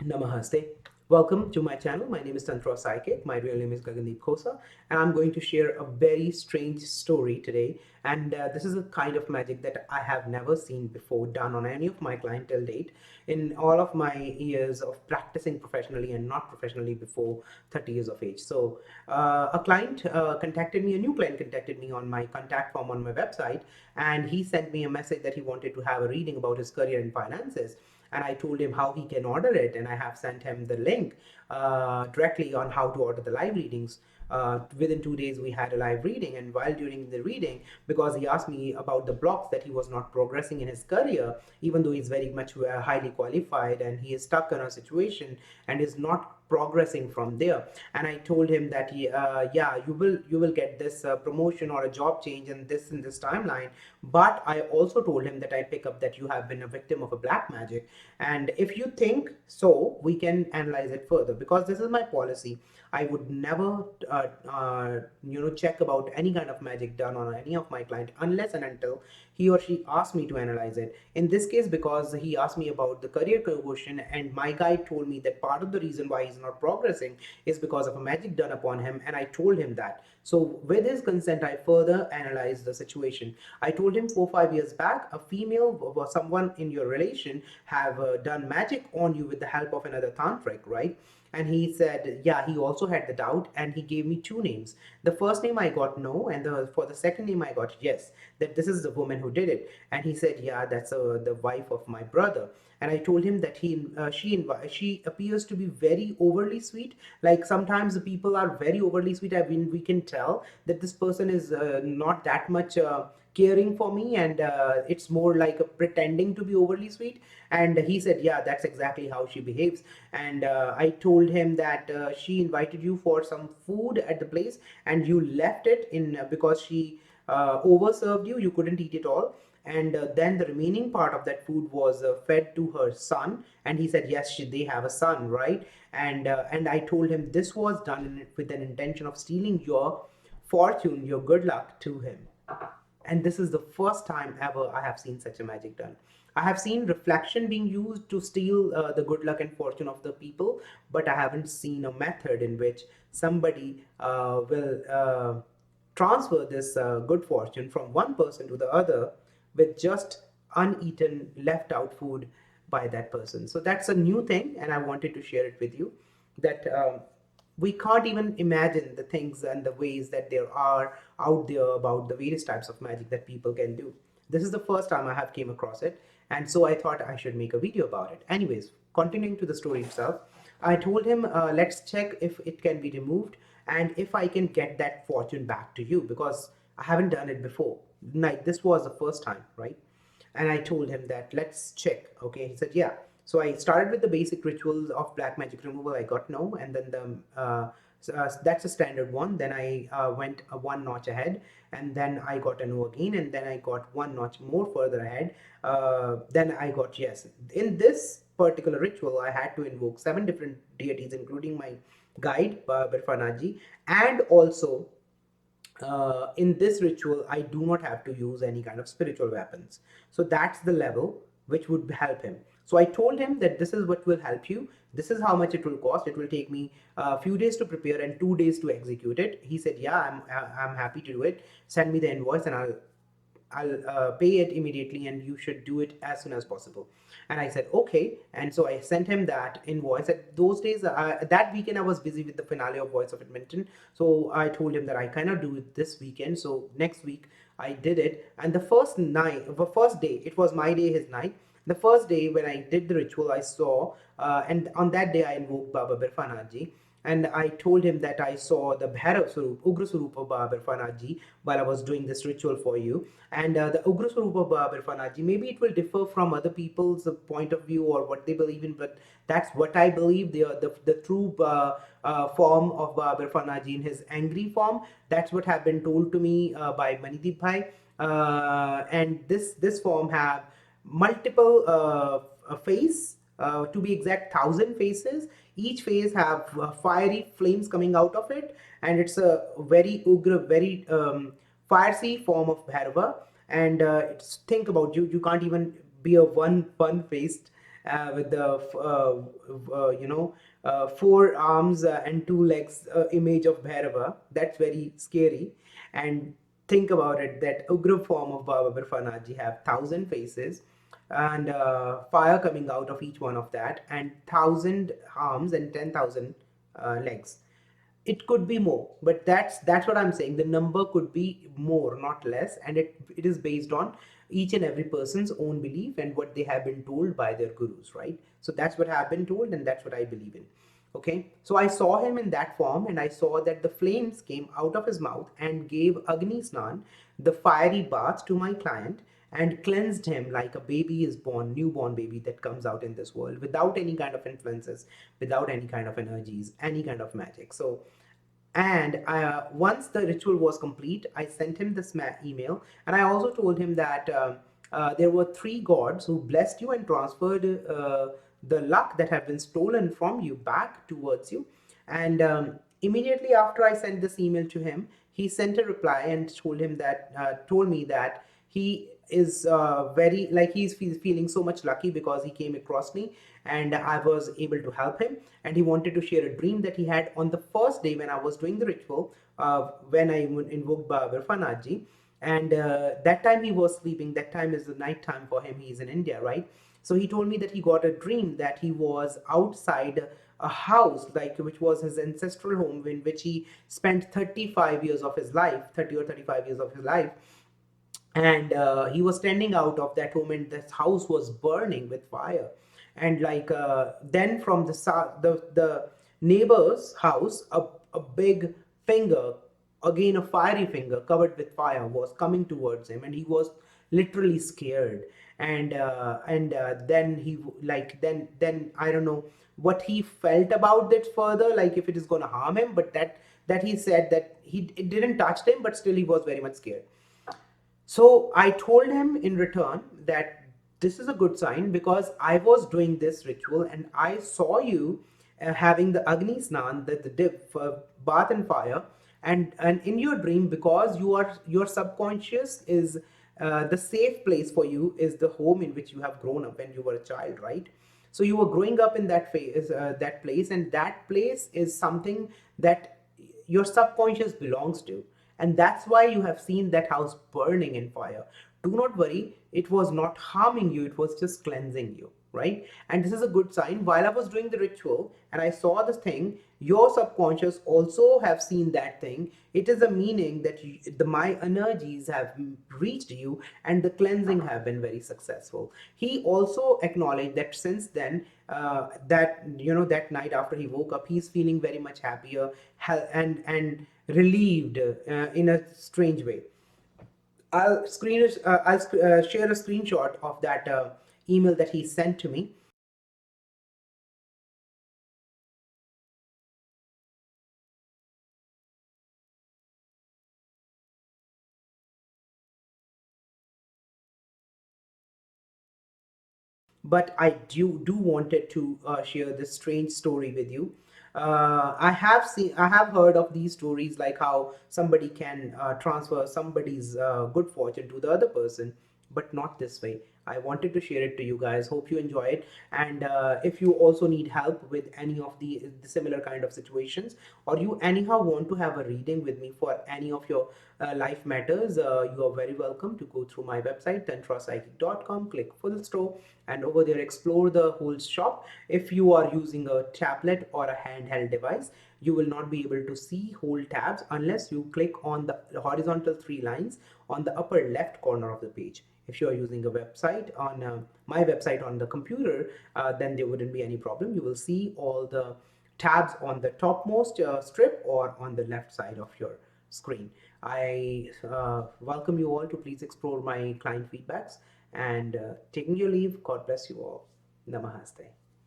Namaste. Welcome to my channel. My name is Tantra Psychic. My real name is Gagandeep Khosa, and I'm going to share a very strange story today. And this is a kind of magic that I have never seen before done on any of my client till date. In all of my years of practicing professionally and not professionally before 30 years of age. So, a client contacted me, a new client contacted me on my contact form on my website, and he sent me a message that he wanted to have a reading about his career and finances, and I told him how he can order it, and I have sent him the link directly on how to order the live readings. Within 2 days, we had a live reading, and while during the reading, because he asked me about the blocks that he was not progressing in his career, even though he's very much highly qualified and he is stuck in a situation and is not progressing from there. And I told him that yeah, you will get this promotion or a job change in this timeline. But I also told him that I pick up that you have been a victim of a black magic, and if you think so, we can analyze it further, because this is my policy. I would never check about any kind of magic done on any of my client unless and until he or she asks me to analyze it. In this case, because he asked me about the career question, and my guide told me that part of the reason why he's not progressing is because of a magic done upon him, and I told him that. So with his consent, I further analyzed the situation. I told him 4 5 years back, a female or someone in your relation have done magic on you with the help of another tantric, right? And he said, yeah, he also had the doubt, and he gave me two names. The first name I got no, and for the second name I got yes, that this is the woman who did it. And he said, yeah, that's the wife of my brother. And I told him that she appears to be very overly sweet. Like sometimes the people are very overly sweet. I mean, we can tell that this person is not that much caring for me, and it's more like a pretending to be overly sweet. And he said, yeah, that's exactly how she behaves. And I told him that she invited you for some food at the place, and you left it in because she overserved you. You couldn't eat it all, and then the remaining part of that food was fed to her son. And he said, yes, they have a son, right? And I told him this was done with an intention of stealing your fortune, your good luck to him. And this is the first time ever I have seen such a magic done. I have seen reflection being used to steal the good luck and fortune of the people, but I haven't seen a method in which somebody will transfer this good fortune from one person to the other with just uneaten, left out food by that person. So that's a new thing, and I wanted to share it with you that we can't even imagine the things and the ways that there are out there about the various types of magic that people can do. This is the first time I have came across it, and so I thought I should make a video about it. Anyways, continuing to the story itself, I told him, let's check if it can be removed and if I can get that fortune back to you, because I haven't done it before. Like, this was the first time, right? And I told him that let's check. Okay, he said yeah. So I started with the basic rituals of black magic removal. I got no, and then that's a standard one. Then I went one notch ahead, and then I got a no again, and then I got one notch more further ahead. Then I got yes. In this particular ritual, I had to invoke 7 different deities, including my guide, Baba Birfa Naath Ji, and also in this ritual, I do not have to use any kind of spiritual weapons. So that's the level which would help him. So I told him that this is what will help you. This is how much it will cost. It will take me a few days to prepare and 2 days to execute it. He said, yeah, I'm happy to do it. Send me the invoice and I'll pay it immediately, and you should do it as soon as possible. And I said, okay. And so I sent him that invoice. At those days, that weekend, I was busy with the finale of Voice of Edmonton. So I told him that I cannot do it this weekend. So next week, I did it. And the first day, it was my day, his night. The first day when I did the ritual, I saw, and on that day, I invoked Baba Birfa Naath Ji. And I told him that I saw the Bhairav Swarup, Ugra Swarup of Baba Birfa Naath Ji while I was doing this ritual for you. And the Ugra Swarup of Baba Birfa Naath Ji, maybe it will differ from other people's point of view or what they believe in, but that's what I believe. The true form of Baba Birfa Naath Ji in his angry form, that's what have been told to me by Manideep Bhai. And this form have multiple face, to be exact 1,000 faces. Each face have fiery flames coming out of it, and it's a very ugra, very fiery form of Bhairava. And it's, think about, you can't even be a one faced, with the four arms and two legs image of Bhairava. That's very scary. And think about it, that Ugra form of Baba Birfa Naath Ji have 1,000 faces and fire coming out of each one of that, and 1,000 arms and 10,000 legs. It could be more, but that's what I'm saying. The number could be more, not less, and it is based on each and every person's own belief and what they have been told by their gurus, right? So that's what I've been told, and that's what I believe in. Okay, so I saw him in that form, and I saw that the flames came out of his mouth and gave Agni Snan, the fiery bath, to my client, and cleansed him like a baby is born, newborn baby that comes out in this world, without any kind of influences, without any kind of energies, any kind of magic. So, and once the ritual was complete, I sent him this email, and I also told him that there were three gods who blessed you and transferred the luck that had been stolen from you back towards you. And immediately after I sent this email to him, he sent a reply and told me that he is very, like, he's feeling so much lucky because he came across me and I was able to help him. And he wanted to share a dream that he had on the first day when I was doing the ritual, when I invoked Baba Birfa Naath Ji. And that time he was sleeping. That time is the night time for him. He's in India, right? So he told me that he got a dream that he was outside a house, like, which was his ancestral home, in which he spent 35 years of his life, 30 or 35 years of his life. And he was standing out of that home, and this house was burning with fire. And like, then from the neighbor's house, a big finger, again a fiery finger covered with fire, was coming towards him, and he was literally scared. And then he, like, then I don't know what he felt about it further, like if it is going to harm him, but that he said that it didn't touch him, but still he was very much scared. So I told him in return that this is a good sign, because I was doing this ritual and I saw you having the Agni Snan, the dip, bath in fire, and in your dream, because your subconscious is the safe place for you, is the home in which you have grown up when you were a child, right? So you were growing up in that phase, that place, and that place is something that your subconscious belongs to, and that's why you have seen that house burning in fire. Do not worry, it was not harming you, it was just cleansing you, right? And this is a good sign. While I was doing the ritual and I saw this thing, your subconscious also have seen that thing. It is a meaning that my energies have reached you, and the cleansing have been very successful. He also acknowledged that since then, that that night after he woke up, he's feeling very much happier, and relieved in a strange way. I'll share a screenshot of that email that he sent to me. But I do wanted to share this strange story with you. I have heard of these stories, like how somebody can transfer somebody's good fortune to the other person, but not this way. I wanted to share it to you guys. Hope you enjoy it. And if you also need help with any of the similar kind of situations, or you anyhow want to have a reading with me for any of your life matters, you are very welcome to go through my website, tantrapsychic.com, click full store, and over there explore the whole shop. If you are using a tablet or a handheld device, you will not be able to see whole tabs unless you click on the horizontal three lines on the upper left corner of the page. If you are using a website on my website on the computer, then there wouldn't be any problem. You will see all the tabs on the topmost strip or on the left side of your screen. I welcome you all to please explore my client feedbacks, and taking your leave. God bless you all. Namaste.